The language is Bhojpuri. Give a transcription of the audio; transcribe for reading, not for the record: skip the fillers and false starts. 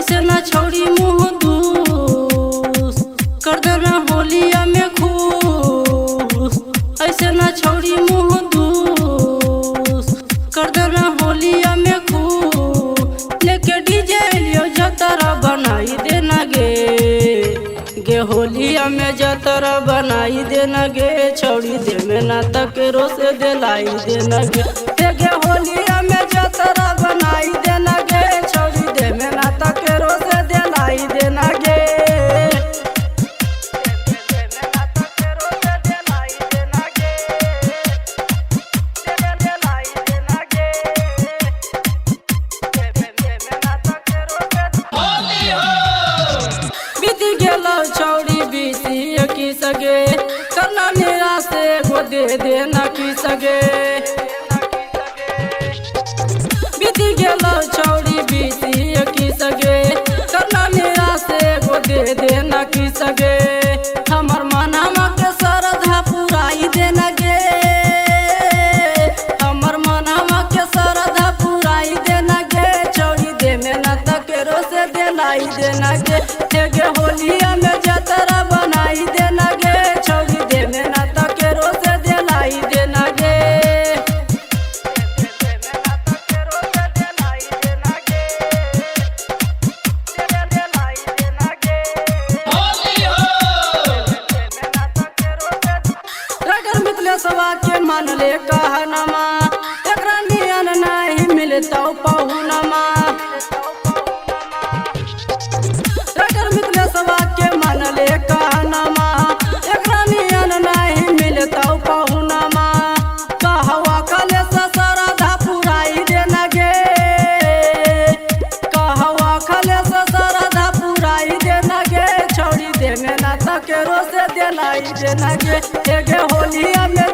ऐसे ना छोड़ी मुँह दूस कर देना होलिया में खुश। ऐसे ना छोड़ी मुँह दूस कर देना होलिया में खुश। लेके डीजे लियो जतरा बनाई देना गे होलिया में जतरा बनाई देना गे। छोड़ी दे में ना तक रोसे दिलाई देना गे होलिया में जतरा बनाई देना गे। छोड़ी दे में ना तक रोसे दिलाई देना गे। बीती गेलो छौड़ी बीती की सगे करना मेरा से गो दे देना की सगे। बीती गेलो छौड़ी बीती की सगे करना मेरा से गो दे देना की सगे। हमर मनवा के श्रद्धा पुराई देना गे। हमर मनवा के श्रद्धा पुराई देना गे। छौड़ी दे में ना तक रोसे दिलाई देना गे होलिया में जतरा बनाई देना गे। छौड़ी दे में ना तक रोसे दिलाई देना गे। रगर मिथलेशवा के मान ले कहनमा एकरा नियन नहीं मिलता पहुनमा। रगर मिथलेशवा के मान ले कहनमा एकरा नियन नहीं मिलता पहुनमा। कहवा कले से श्रद्धा पुराई देना गे। कहवा कले से श्रद्धा पुराई देना गे। छौड़ी दे में ना तक रोसे दिलाई देना गे होलिया में